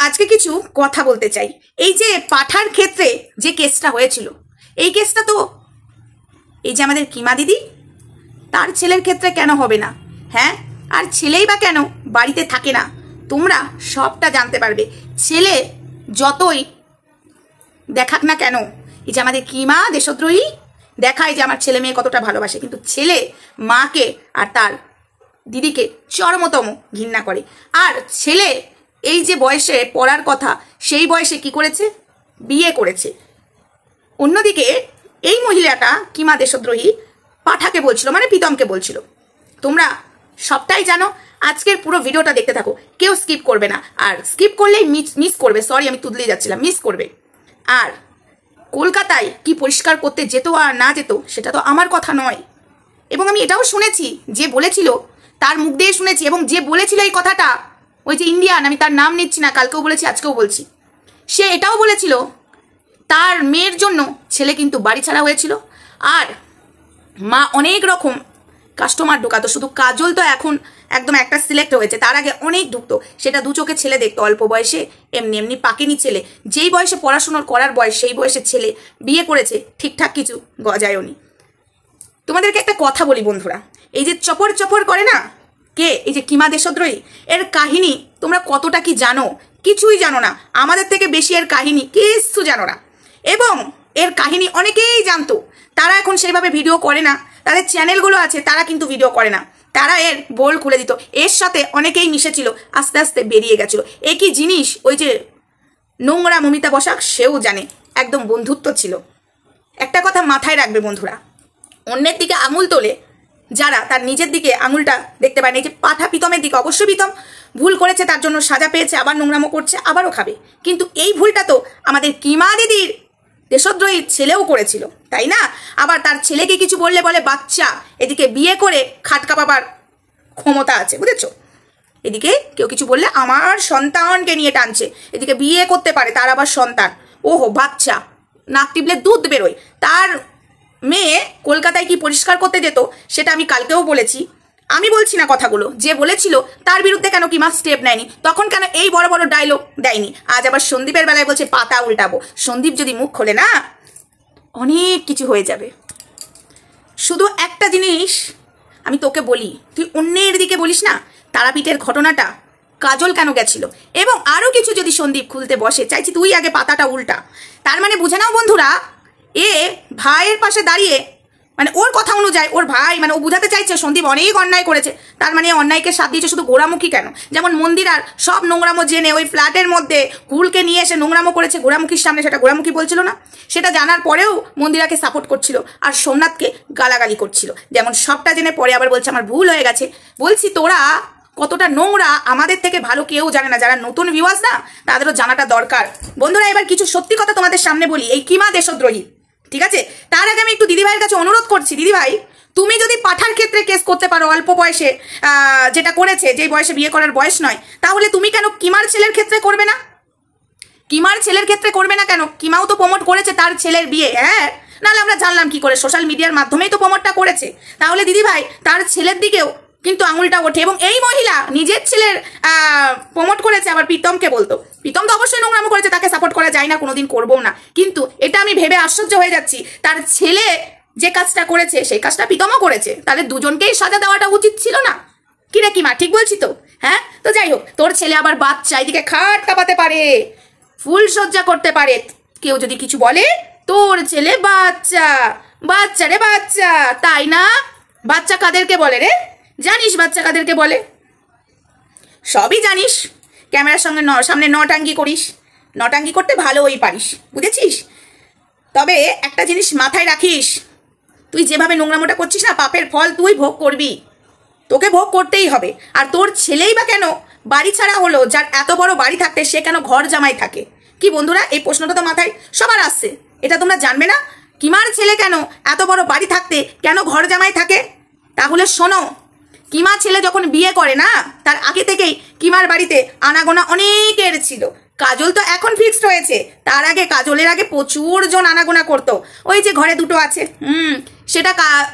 আজকে কিছু কথা বলতে চাই। এই যে পাঠার ক্ষেত্রে যে কেসটা হয়েছিল, এই কেসটা তো এই যে আমাদের কিমা দিদি তার ছেলের ক্ষেত্রে কেন হবে না? হ্যাঁ, আর ছেলেই বা কেন বাড়িতে থাকে না? তোমরা সবটা জানতে পারবে। ছেলে যতই দেখাক না কেন, এই যে আমাদের কিমা দেশদ্রোহী দেখায় যে আমার ছেলে মেয়ে কতটা ভালোবাসে, কিন্তু ছেলে মাকে আর তার দিদিকে চরমতম ঘৃণা করে। আর ছেলে এই যে বয়সে পড়ার কথা, সেই বয়সে কি করেছে? বিয়ে করেছে। অন্যদিকে এই মহিলাটা কিমা দেশদ্রোহী পাঠাকে বলছিল, মানে প্রীতমকে বলছিল। তোমরা সবটাই জানো। আজকের পুরো ভিডিওটা দেখতে থাকো, কেউ স্কিপ করবে না। আর স্কিপ করলেই মিস করবে, সরি আমি তুদলে যাচ্ছিলাম, মিস করবে। আর কলকাতায় কি পরিষ্কার করতে যেত আর না যেত সেটা তো আমার কথা নয়। এবং আমি এটাও শুনেছি, যে বলেছিল তার মুখ দিয়ে শুনেছি, এবং যে বলেছিল এই কথাটা, ওই যে ইন্ডিয়ান, আমি তার নাম নিচ্ছি না, কালকেও বলেছি আজকেও বলছি, সে এটাও বলেছিল তার মেয়ের জন্য ছেলে কিন্তু বাড়ি ছাড়া হয়েছিল। আর মা অনেক রকম কাস্টমার ঢোকাতো, শুধু কাজল তো এখন একদম একটা সিলেক্ট হয়েছে, তার আগে অনেক ঢুকতো। সেটা দু চোখে ছেলে দেখতো, অল্প বয়সে এমনি এমনি পাকেনি ছেলে। যেই বয়সে পড়াশোনার করার বয়স, সেই বয়সে ছেলে বিয়ে করেছে, ঠিকঠাক কিছু গজায়নি। তোমাদেরকে একটা কথা বলি বন্ধুরা, এই যে চপর চপর করে না কে, এই যে কিমা দেশদ্রোহী, এর কাহিনী তোমরা কতটা কি জানো? কিছুই জানো না। আমাদের থেকে বেশি এর কাহিনী কিছু জানো না। এবং এর কাহিনী অনেকেই জানতো, তারা এখন সেইভাবে ভিডিও করে না। তাদের চ্যানেলগুলো আছে, তারা কিন্তু ভিডিও করে না, তারা এর বোল খুলে দিত। এর সাথে অনেকেই মিশেছিল, আস্তে আস্তে বেরিয়ে গেছিল। একই জিনিস ওই যে নোংরা মমিতা বসাক, সেও জানে, একদম বন্ধুত্ব ছিল। একটা কথা মাথায় রাখবে বন্ধুরা, অন্যের দিকে আঙুল তোলে যারা, তার নিজের দিকে আঙুলটা দেখতে পায় না। এই যে পাঠা প্রীতমের দিকে, অবশ্যই প্রীতম ভুল করেছে, তার জন্য সাজা পেয়েছে, আবার নোংরামো করছে, আবারও খাবে। কিন্তু এই ভুলটা তো আমাদের কিমা দিদির দেশদ্রোহী ছেলেও করেছিল, তাই না? আবার তার ছেলেকে কিছু বললে বলে বাচ্চা, এদিকে বিয়ে করে খাটকা পাবার ক্ষমতা আছে, বুঝেছো? এদিকে কেউ কিছু বললে আমার সন্তানকে নিয়ে টানছে, এদিকে বিয়ে করতে পারে, তার আবার সন্তান, ওহো বাচ্চা, নাক টিপলে দুধ বেরোয়। তার মেয়ে কলকাতায় কি পরিষ্কার করতে যেত সেটা আমি কালকেও বলেছি। আমি বলছি না কথাগুলো, যে বলেছিল তার বিরুদ্ধে কেন কিমা স্টেপ নেয়নি, তখন কেন এই বড় বড় ডায়লগ দেয়নি। আজ আবার সন্দীপের বেলায় বলছে পাতা উল্টাবো। সন্দীপ যদি মুখ খোলে না, অনেক কিছু হয়ে যাবে। শুধু একটা জিনিস আমি তোকে বলি, তুই অন্যের দিকে বলিস না। তারাপীঠের ঘটনাটা কাজল কেন গেছিল, এবং আরও কিছু যদি সন্দীপ খুলতে বসে, চাইছি তুই আগে পাতাটা উল্টা। তার মানে বুঝে নাও বন্ধুরা, এ ভাইয়ের পাশে দাঁড়িয়ে, মানে ওর কথা অনুযায়ী ওর ভাই, মানে ও বুঝাতে চাইছে সন্দীপ অনেক অন্যায় করেছে, তার মানে অন্যায়কে সাথ দিয়েছে শুধু গোড়ামুখী কেন। যেমন মন্দির আর সব নোংরামো জেনে ওই ফ্ল্যাটের মধ্যে কুলকে নিয়ে এসে নোংরামো করেছে গোড়ামুখীর সামনে, সেটা গোড়ামুখী বলছিল না? সেটা জানার পরেও মন্দিরাকে সাপোর্ট করছিল আর সোমনাথকে গালাগালি করছিল। যেমন সবটা জেনে পরে আবার বলছে আমার ভুল হয়ে গেছে। বলছি তোরা কতটা নোংরা আমাদের থেকে ভালো কেউ জানে না। যারা নতুন ভিউয়ার্স না, তাদেরও জানাটা দরকার। বন্ধুরা এবার কিছু সত্যি কথা তোমাদের সামনে বলি, এই কিমা দেশদ্রোহী, ঠিক আছে? তার আগে আমি একটু দিদিভাইয়ের কাছে অনুরোধ করছি, দিদিভাই তুমি যদি পাঠার ক্ষেত্রে কেস করতে পারো, অল্প বয়সে যেটা করেছে, যেই বয়সে বিয়ে করার বয়স নয়, তাহলে তুমি কেন কিমার ছেলের ক্ষেত্রে করবে না? কিমার ছেলের ক্ষেত্রে করবে না কেন? কিমাও তো প্রমোট করেছে তার ছেলের বিয়ে, হ্যাঁ, নাহলে আমরা জানলাম কি করে? সোশ্যাল মিডিয়ার মাধ্যমেই তো প্রমোটটা করেছে। তাহলে দিদিভাই তার ছেলের দিকেও কিন্তু আঙুলটা ওঠে। এবং এই মহিলা নিজের ছেলের প্রমোট করেছে, আবার প্রীতমকে বলতো। প্রীতম তো অবশ্যই নোংরামো করেছে, তাকে সাপোর্ট করা যায় না, কোনোদিন করবো না। কিন্তু এটা আমি ভেবে আশ্চর্য হয়ে যাচ্ছি, তার ছেলে যে কাজটা করেছে সেই কাজটা প্রীতমও করেছে, তাদের দুজনকেই সাজা দেওয়াটা উচিত ছিল না? কি রে কিমা, ঠিক বলছি তো? হ্যাঁ, তো যাই হোক, তোর ছেলে আবার বাচ্চা, এদিকে খাট কাঁপাতে পারে, ফুল সজ্জা করতে পারে। কেউ যদি কিছু বলে তোর ছেলে বাচ্চা, বাচ্চা রে বাচ্চা, তাই না? বাচ্চা কাদেরকে বলে রে? জানিস বাচ্চা কাদেরকে বলে? সবই জানিস। ক্যামেরার সঙ্গে সামনে নটাঙ্গি করিস, নটাঙ্গি করতে ভালোই পারিস, বুঝেছিস? তবে একটা জিনিস মাথায় রাখিস, তুই যেভাবে নোংরামোটা করছিস না, পাপের ফল তুই ভোগ করবি, তোকে ভোগ করতেই হবে। আর তোর ছেলেই বা কেন বাড়ি ছাড়া হলো, যার এত বড় বাড়ি থাকতে সে কেন ঘর জামাই থাকে? কি বন্ধুরা, এই প্রশ্নটা তো মাথায় সবার আসছে, এটা তোমরা জানবে না? কিমার ছেলে কেন এত বড় বাড়ি থাকতে কেন ঘর জামাই থাকে? তাহলে শোনো, কিমা ছেলে যখন বিয়ে করে না, তার আগে থেকেই কিমার বাড়িতে আনাগোনা অনেকের ছিল। কাজল তো এখন ফিক্সড হয়েছে, তার আগে কাজলের আগে প্রচুর জন আনাগোনা করতো। ওই যে ঘরে দুটো আছে, সেটা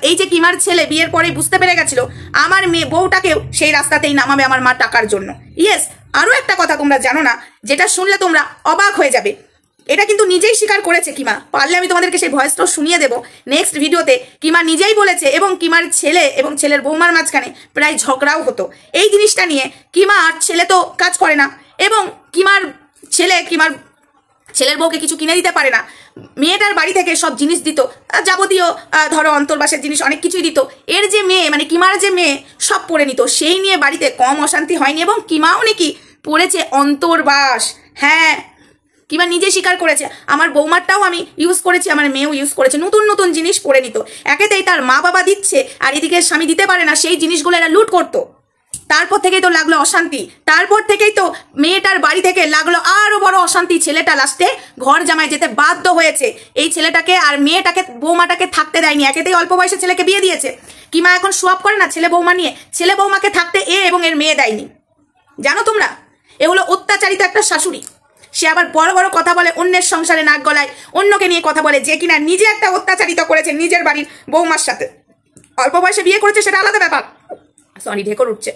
এই যে কিমার ছেলে বিয়ের পরে বুঝতে পেরে গেছিল আমার মেয়ে বউটাকেও সেই রাস্তাতেই নামাবে আমার মা টাকার জন্য। ইয়েস, আরও একটা কথা তোমরা জানো না, যেটা শুনলে তোমরা অবাক হয়ে যাবে। এটা কিন্তু নিজেই স্বীকার করেছে কিমা, পারলে আমি তোমাদেরকে সেই ভয়েসটাও শুনিয়ে দেবো নেক্সট ভিডিওতে। কিমা নিজেই বলেছে, এবং কিমার ছেলে এবং ছেলের বৌমার মাঝখানে প্রায় ঝগড়াও হতো এই জিনিসটা নিয়ে। কিমার ছেলে তো কাজ করে না, এবং কিমার ছেলের বউকে কিছু কিনে দিতে পারে না। মেয়েটার বাড়ি থেকে সব জিনিস দিত, যাবতীয় ধরো অন্তর্বাসের জিনিস অনেক কিছুই দিত। এর যে মেয়ে মানে কিমার যে মেয়ে সব পড়ে নিত, সেই নিয়ে বাড়িতে কম অশান্তি হয়নি, এবং কিমাও নাকি পড়েছে অন্তর্বাস। হ্যাঁ, কিমা নিজে স্বীকার করেছে, আমার বৌমারটাও আমি ইউজ করেছি, আমার মেয়েও ইউজ করেছে, নতুন নতুন জিনিস পরে নিত। একেতেই তার মা বাবা দিচ্ছে আর এদিকে স্বামী দিতে পারে না, সেই জিনিসগুলো এরা লুট করতো। তারপর থেকেই তো লাগলো অশান্তি, তারপর থেকেই তো মেয়েটার বাড়ি থেকে লাগলো আরো বড় অশান্তি। ছেলেটা লাস্টে ঘর জামাই যেতে বাধ্য হয়েছে। এই ছেলেটাকে আর মেয়েটাকে বৌমাটাকে থাকতে দেয়নি, একেতেই অল্প বয়সে ছেলেকে বিয়ে দিয়েছে। কিমা এখন সোয়াপ করে না ছেলে বৌমা নিয়ে, ছেলে বৌমাকে থাকতে এবং এর মেয়ে দেয়নি। জানো তোমরা, এ হলো অত্যাচারিত একটা শাশুড়ি। সে আবার বড় বড় কথা বলে, অন্যের সংসারে নাক গলায়, অন্যকে নিয়ে কথা বলে, যে কিনা নিজে একটা অত্যাচারিত করেছে নিজের বাড়ির বৌমার সাথে। অল্প বয়সে বিয়ে করেছে সেটা আলাদা ব্যাপার, সরি ঢেকর উঠছে,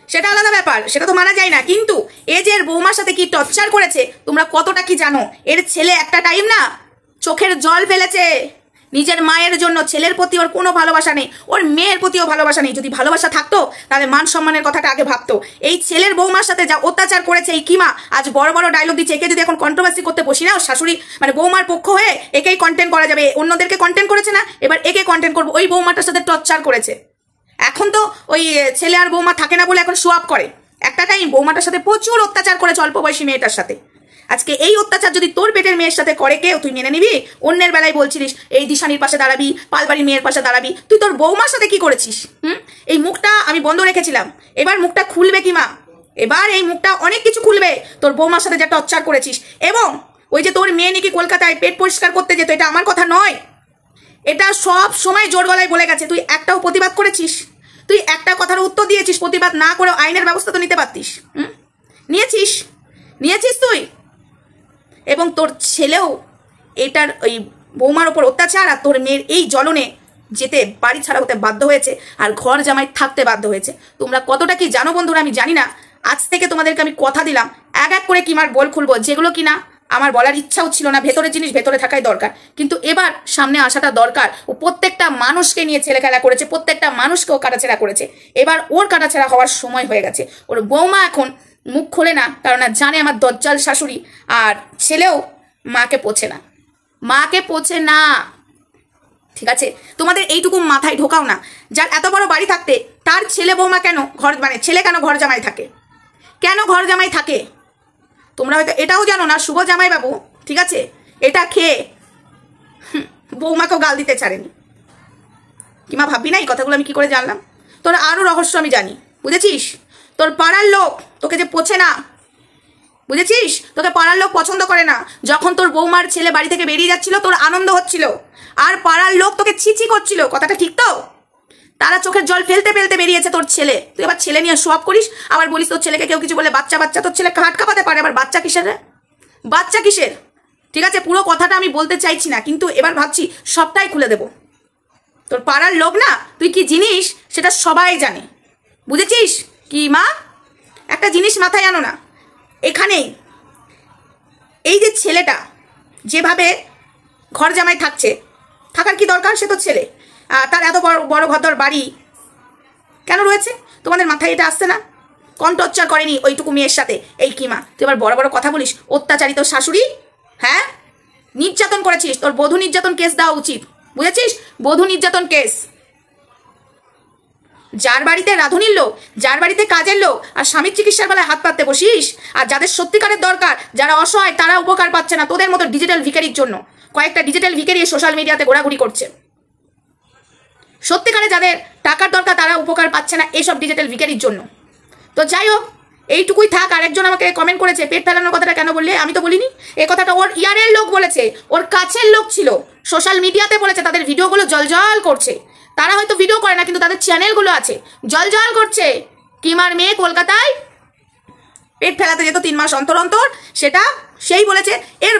সেটা আলাদা ব্যাপার, সেটা তো মানা যায় না। কিন্তু এ যে এর বৌমার সাথে কি টর্চার করেছে তোমরা কতটা কি জানো? এর ছেলে একটা টাইম না চোখের জল ফেলেছে নিজের মায়ের জন্য। ছেলের প্রতি ওর কোনো ভালোবাসা নেই, ওর মেয়ের প্রতিও ভালোবাসা নেই। যদি ভালোবাসা থাকতো তাহলে মান সম্মানের কথাটা আগে ভাবতো। এই ছেলের বৌমার সাথে যা অত্যাচার করেছে এই কিমা, আজ বড় বড় ডায়লগ দিচ্ছে। একে যদি এখন কন্ট্রোভার্সি করতে বসি না, শাশুড়ি মানে বৌমার পক্ষ হয়ে একেই কন্টেন্ট করা যাবে। অন্যদেরকে কন্টেন্ট করেছে না, এবার একে কন্টেন্ট করবো। ওই বৌমাটার সাথে টর্চার করেছে। এখন তো ওই ছেলে আর বৌমা থাকে না বলে এখন শো আপ করে। একটা টাইম বৌমাটার সাথে প্রচুর অত্যাচার করেছে অল্প বয়সী মেয়েটার সাথে। আজকে এই অত্যাচার যদি তোর পেটের মেয়ের সাথে করে কেউ, তুই মেনে নিবি? অন্যের বেলায় বলছিলিস এই দিশানির পাশে দাঁড়াবি, পালবাড়ির মেয়ের পাশে দাঁড়াবি, তুই তোর বৌমার সাথে কি করেছিস? এই মুখটা আমি বন্ধ রেখেছিলাম, এবার মুখটা খুলবে কিমা, এবার এই মুখটা অনেক কিছু খুলবে। তোর বৌমার সাথে যা টর্চার করেছিস, এবং ওই যে তোর মেয়ে নাকি কলকাতায় পেট পরিষ্কার করতে যেত, এটা আমার কথা নয়, এটা সব সময় জোর গলায় বলে গেছে। তুই একটাও প্রতিবাদ করেছিস? তুই একটা কথার উত্তর দিয়েছিস? প্রতিবাদ না করেও আইনের ব্যবস্থা তো নিতে পারতিস। নিয়েছিস তুই। এবং তোর ছেলেও এটার ওই বৌমার ওপর অত্যাচার আর তোর মেয়ের এই জ্বলনে যেতে বাড়ি ছাড়া হতে বাধ্য হয়েছে, আর ঘর জামাই থাকতে বাধ্য হয়েছে। তোমরা কতটা কি জানো বন্ধুরা আমি জানি না। আজ থেকে তোমাদেরকে আমি কথা দিলাম, এক এক করে কিমার বল খুলবো, যেগুলো কিনা আমার বলার ইচ্ছাও ছিল না। ভেতরের জিনিস ভেতরে থাকাই দরকার, কিন্তু এবার সামনে আসাটা দরকার। ও প্রত্যেকটা মানুষকে নিয়ে ছেলে খেলা করেছে, প্রত্যেকটা মানুষকেও কাটাছেড়া করেছে। এবার ওর কাটাছেড়া হওয়ার সময় হয়ে গেছে। ওর বৌমা এখন মুখ খোলে না, কারণ জানে আমার দজ্জাল শাশুড়ি, আর ছেলেও মাকে পোছে না। ঠিক আছে, তোমাদের এইটুকু মাথায় ঢোকাও না। যার এত বড় বাড়ি থাকতে তার ছেলে বৌমা কেন ছেলে কেন ঘর জামাই থাকে? কেন ঘর জামাই থাকে? তোমরা হয়তো এটাও জানো না, শুভ জামাই বাবু ঠিক আছে এটা খেয়ে বৌমাকেও গাল দিতে ছাড়েনি। কিমা ভাববি না এই কথাগুলো আমি কি করে জানলাম? তোর আরো রহস্য আমি জানি, বুঝেছিস? তোর পাড়ার লোক তোকে যে পোছে না, বুঝেছিস? তোকে পাড়ার লোক পছন্দ করে না। যখন তোর বৌমার ছেলে বাড়ি থেকে বেরিয়ে যাচ্ছিল তোর আনন্দ হচ্ছিল, আর পাড়ার লোক তোকে ছিছি করছিল। কথাটা ঠিক তো? তারা চোখের জল ফেলতে ফেলতে বেরিয়েছে তোর ছেলে। তুই আবার ছেলে নিয়ে শো আপ করিস, আবার বলিস তোর ছেলেকে কেউ কিছু বলে বাচ্চা। তোর ছেলে হাত কাঁপাতে পারে, আবার বাচ্চা কিসের? ঠিক আছে, পুরো কথাটা আমি বলতে চাইছি না, কিন্তু এবার ভাবছি সবটাই খুলে দেব। তোর পাড়ার লোক না তুই কি জিনিস সেটা সবাই জানে, বুঝেছিস? কি মা, একটা জিনিস মাথায় আনো না, এখানেই এই যে ছেলেটা যেভাবে ঘর জামাই থাকার কি দরকার? সে তো ছেলে, তার এত বড় ঘর বাড়ি কেন রয়েছে? তোমাদের মাথায় এটা আসছে না? কোন টর্চার করেনি ওইটুকু মেয়ের সাথে এই কিমা? তুই আবার বড় বড় কথা বলিস, অত্যাচারিত শাশুড়ি। হ্যাঁ, নির্যাতন করেছিস, তোর বধূ নির্যাতন কেস দেওয়া উচিত, বুঝেছিস? বধূ নির্যাতন কেস। যার বাড়িতে রাঁধুনির লোক, যার বাড়িতে কাজের লোক, আর স্বামীর চিকিৎসার বেলায় হাত পাততে বসিস, আর যাদের সত্যিকারের দরকার, যারা অসহায়, তারা উপকার পাচ্ছে না তোদের মতো ডিজিটাল ভিখারির জন্য। কয়েকটা ডিজিটাল ভিখারি সোশ্যাল মিডিয়াতে ঘোরাঘুরি করছে। সত্যিকারে যাদের টাকার দরকার তারা উপকার পাচ্ছে না এইসব ডিজিটাল ভিখারির জন্য। তো যাই হোক, এইটুকুই থাক। আরেকজন আমাকে কমেন্ট করেছে পেট ফেলানোর কথাটা কেন বললে? আমি তো বলিনি এই কথাটা, ওর ইয়ারের লোক বলেছে, ওর কাছের লোক ছিল, সোশ্যাল মিডিয়াতে বলেছে, তাদের ভিডিওগুলো জলজল করছে। তারা হয়তো ভিডিও করে না, কিন্তু তাদের চ্যানেলগুলো আছে, জলজল করছে। কিমার মেয়ে কলকাতায় পেট ফেলাতে যেত 3 মাস অন্তর অন্তর, সেটা সেই বলেছে এর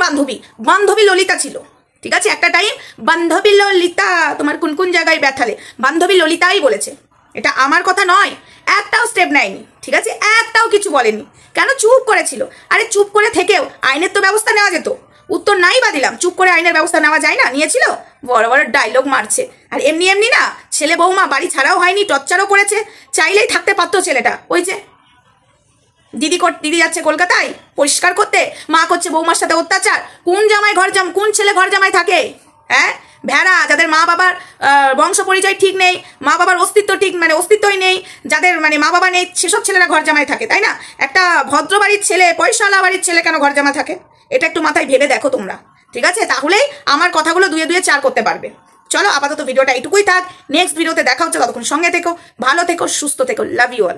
বান্ধবী ললিতা ছিল। ঠিক আছে, একটা টাইম বান্ধবী ললিতা তোমার কোন কোন জায়গায় ব্যথালে, বান্ধবী ললিতাই বলেছে। এটা আমার কথা নয়, একটাও স্টেপ নেয়নি, ঠিক আছে, একটাও কিছু বলেনি। কেন চুপ করেছিল? আরে চুপ করে থেকেও আইনের তো ব্যবস্থা নেওয়া যেত। উত্তর নাই বা দিলাম, চুপ করে আইনের ব্যবস্থা নেওয়া যায় না? নিয়েছিল। বড় বড় ডায়লগ মারছে। আর এমনি এমনি না, ছেলে বৌমা বাড়ি ছাড়াও হয়নি, টর্চারও করেছে, চাইলেই থাকতে পারতো ছেলেটা। ওই যে দিদি যাচ্ছে কলকাতায় পরিষ্কার করতে, মা করছে বৌমার সাথে অত্যাচার। কোন ছেলে ঘর জামাই থাকে? হ্যাঁ, ভেড়া, যাদের মা বাবার বংশ পরিচয় ঠিক নেই, মা বাবার অস্তিত্ব ঠিক মানে অস্তিত্বই নেই, যাদের মানে মা বাবা নেই, সেসব ছেলেরা ঘর জামাই থাকে, তাই না? একটা ভদ্র বাড়ির ছেলে, পয়সাওয়ালা বাড়ির ছেলে কেন ঘর জামা থাকে? এটা একটু মাথায় ভেবে দেখো তোমরা, ঠিক আছে? তাহলেই আমার কথাগুলো দুয়ে দুয়ে চার করতে পারবে। চলো, আপাতত ভিডিওটা এইটুকুই থাক। নেক্সট ভিডিওতে দেখা হচ্ছে, ততক্ষণ সঙ্গে থেকো, ভালো থেকো, সুস্থ থেকো। Love you all.